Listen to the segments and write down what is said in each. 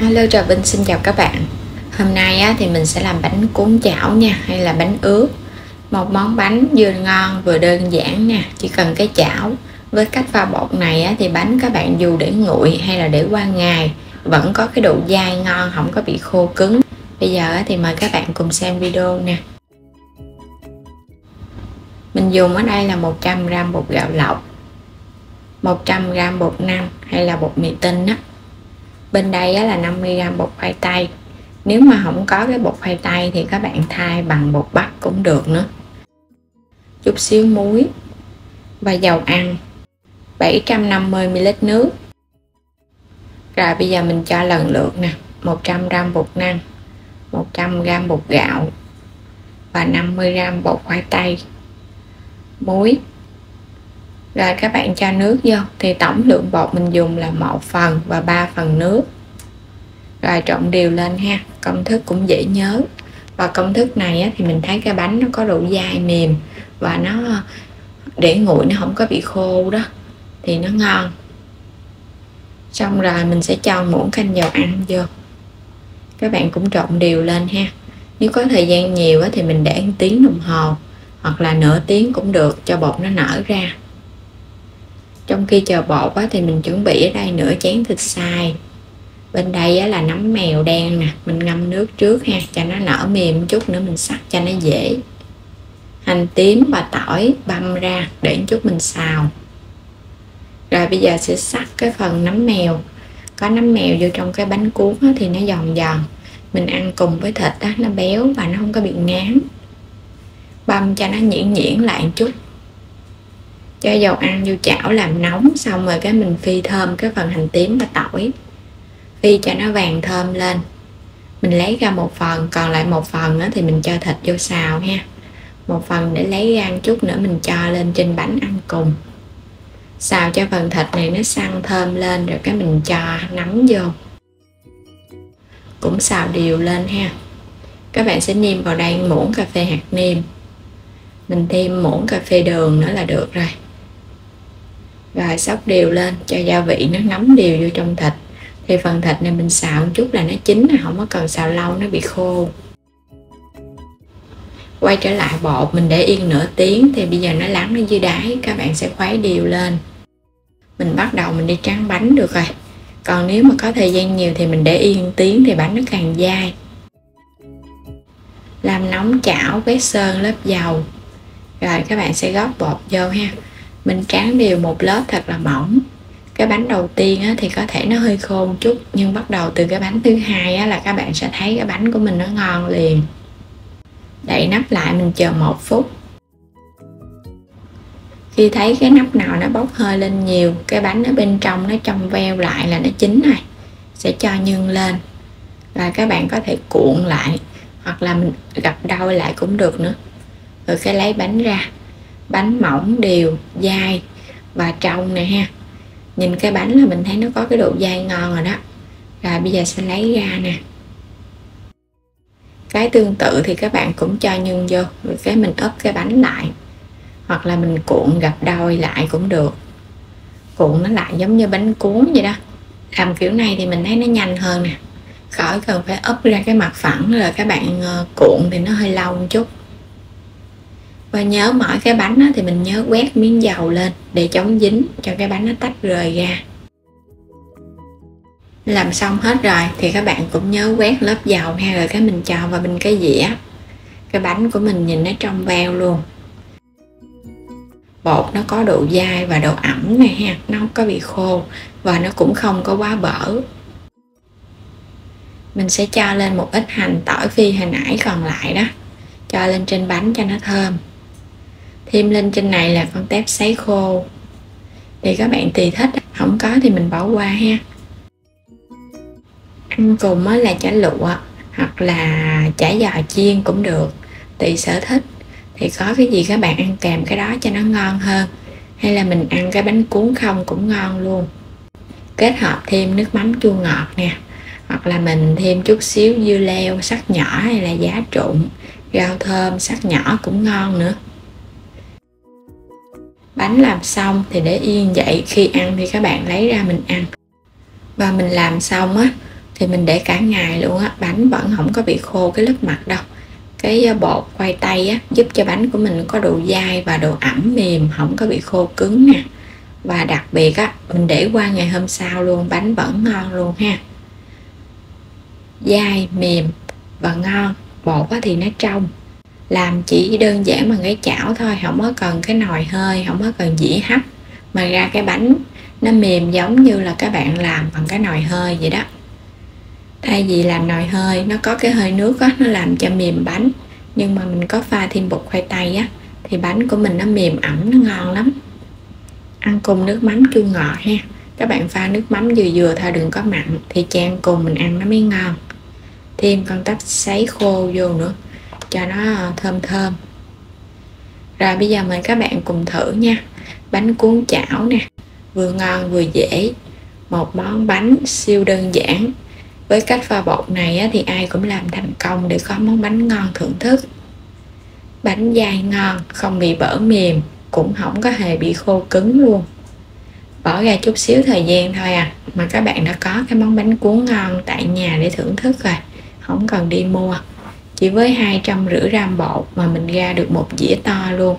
Hello, Trà Vinh xin chào các bạn. Hôm nay thì mình sẽ làm bánh cuốn chảo nha, hay là bánh ướt. Một món bánh vừa ngon vừa đơn giản nè, chỉ cần cái chảo. Với cách pha bột này thì bánh các bạn dù để nguội hay là để qua ngày vẫn có cái độ dai ngon, không có bị khô cứng. Bây giờ thì mời các bạn cùng xem video nè. Mình dùng ở đây là 100g bột gạo lọc, 100g bột năng hay là bột mì tinh á. Bên đây là 50g bột khoai tây. Nếu mà không có cái bột khoai tây thì các bạn thay bằng bột bắp cũng được nữa. Chút xíu muối và dầu ăn, 750ml nước. Rồi bây giờ mình cho lần lượt nè, 100g bột năng, 100g bột gạo và 50g bột khoai tây, muối. Rồi các bạn cho nước vô thì tổng lượng bột mình dùng là 1 phần và 3 phần nước. Rồi trộn đều lên ha. Công thức cũng dễ nhớ. Và công thức này thì mình thấy cái bánh nó có độ dai mềm và nó để nguội nó không có bị khô đó thì nó ngon. Xong rồi mình sẽ cho muỗng canh dầu ăn vô. Các bạn cũng trộn đều lên ha. Nếu có thời gian nhiều thì mình để 1 tiếng đồng hồ hoặc là nửa tiếng cũng được cho bột nó nở ra. Trong khi chờ bột thì mình chuẩn bị ở đây nửa chén thịt xay. Bên đây là nấm mèo đen nè, mình ngâm nước trước ha, cho nó nở mềm chút nữa mình xắt cho nó dễ. Hành tím và tỏi băm ra để chút mình xào. Rồi bây giờ sẽ xắt cái phần nấm mèo. Có nấm mèo vô trong cái bánh cuốn thì nó giòn giòn. Mình ăn cùng với thịt nó béo và nó không có bị ngán. Băm cho nó nhuyễn nhuyễn lại một chút. Cho dầu ăn vô chảo làm nóng, xong rồi cái mình phi thơm cái phần hành tím và tỏi. Phi cho nó vàng thơm lên. Mình lấy ra 1 phần, còn lại 1 phần thì mình cho thịt vô xào ha. 1 phần để lấy ra một chút nữa mình cho lên trên bánh ăn cùng. Xào cho phần thịt này nó săn thơm lên rồi cái mình cho nấm vô. Cũng xào đều lên ha. Các bạn sẽ nêm vào đây muỗng cà phê hạt nêm. Mình thêm muỗng cà phê đường nữa là được rồi. Rồi xóc đều lên cho gia vị nó nấm đều vô trong thịt. Thì phần thịt này mình xào một chút là nó chín, không có cần xào lâu nó bị khô. Quay trở lại bột mình để yên nửa tiếng thì bây giờ nó lắng ở dưới đáy, các bạn sẽ khuấy đều lên. Mình bắt đầu mình đi tráng bánh được rồi. Còn nếu mà có thời gian nhiều thì mình để yên 1 tiếng thì bánh nó càng dai. Làm nóng chảo, quét sơn lớp dầu. Rồi các bạn sẽ góp bột vô ha. Mình tráng đều một lớp thật là mỏng. Cái bánh đầu tiên thì có thể nó hơi khô một chút, nhưng bắt đầu từ cái bánh thứ hai là các bạn sẽ thấy cái bánh của mình nó ngon liền. Đậy nắp lại mình chờ 1 phút. Khi thấy cái nắp nào nó bốc hơi lên nhiều, cái bánh ở bên trong nó trong veo lại là nó chín rồi. Sẽ cho nhân lên. Rồi các bạn có thể cuộn lại hoặc là mình gập đôi lại cũng được nữa. Rồi cái lấy bánh ra. Bánh mỏng đều, dai và trong nè ha. Nhìn cái bánh là mình thấy nó có cái độ dai ngon rồi đó. Rồi bây giờ sẽ lấy ra nè. Cái tương tự thì các bạn cũng cho nhân vô, rồi cái mình ốp cái bánh lại. Hoặc là mình cuộn gập đôi lại cũng được. Cuộn nó lại giống như bánh cuốn vậy đó. Làm kiểu này thì mình thấy nó nhanh hơn nè. Khỏi cần phải ốp ra cái mặt phẳng rồi các bạn cuộn thì nó hơi lâu một chút. Và nhớ mỗi cái bánh thì mình nhớ quét miếng dầu lên để chống dính cho cái bánh nó tách rời ra. Làm xong hết rồi thì các bạn cũng nhớ quét lớp dầu ha, rồi cái mình cho vào bên cái dĩa. Cái bánh của mình nhìn nó trong veo luôn. Bột nó có độ dai và độ ẩm này ha, nó không có bị khô và nó cũng không có quá bở. Mình sẽ cho lên một ít hành tỏi phi hồi nãy còn lại đó. Cho lên trên bánh cho nó thơm. Thêm lên trên này là con tép sấy khô. Thì các bạn tùy thích, không có thì mình bỏ qua ha. Ăn cùng là chả lụa hoặc là chả giò chiên cũng được, tùy sở thích. Thì có cái gì các bạn ăn kèm cái đó cho nó ngon hơn. Hay là mình ăn cái bánh cuốn không cũng ngon luôn. Kết hợp thêm nước mắm chua ngọt nè. Hoặc là mình thêm chút xíu dưa leo sắc nhỏ hay là giá trụng, rau thơm sắc nhỏ cũng ngon nữa. Bánh làm xong thì để yên vậy, khi ăn thì các bạn lấy ra mình ăn. Và mình làm xong thì mình để cả ngày luôn á, bánh vẫn không có bị khô cái lớp mặt đâu. Cái bột khoai tây á giúp cho bánh của mình có độ dai và độ ẩm mềm, không có bị khô cứng nè. Và đặc biệt á, mình để qua ngày hôm sau luôn, bánh vẫn ngon luôn ha. Dai, mềm và ngon. Bột á thì nó trong. Làm chỉ đơn giản bằng cái chảo thôi, không có cần cái nồi hơi, không có cần dĩa hấp, mà ra cái bánh nó mềm giống như là các bạn làm bằng cái nồi hơi vậy đó. Thay vì làm nồi hơi nó có cái hơi nước á, nó làm cho mềm bánh, nhưng mà mình có pha thêm bột khoai tây á thì bánh của mình nó mềm ẩm, nó ngon lắm. Ăn cùng nước mắm chua ngọt ha. Các bạn pha nước mắm vừa vừa thôi, đừng có mặn, thì chan cùng mình ăn nó mới ngon. Thêm con tách sấy khô vô nữa cho nó thơm thơm. Rồi bây giờ mời các bạn cùng thử nha. Bánh cuốn chảo nè, vừa ngon vừa dễ. Một món bánh siêu đơn giản. Với cách pha bột này thì ai cũng làm thành công để có món bánh ngon thưởng thức. Bánh dai ngon, không bị bở mềm, cũng không có hề bị khô cứng luôn. Bỏ ra chút xíu thời gian thôi à, mà các bạn đã có cái món bánh cuốn ngon tại nhà để thưởng thức rồi. Không cần đi mua. Chỉ với 250 gram bột mà mình ra được một dĩa to luôn.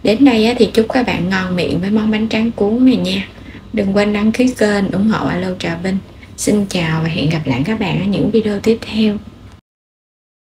Đến đây thì chúc các bạn ngon miệng với món bánh tráng cuốn này nha. Đừng quên đăng ký kênh ủng hộ Alo Trà Vinh. Xin chào và hẹn gặp lại các bạn ở những video tiếp theo.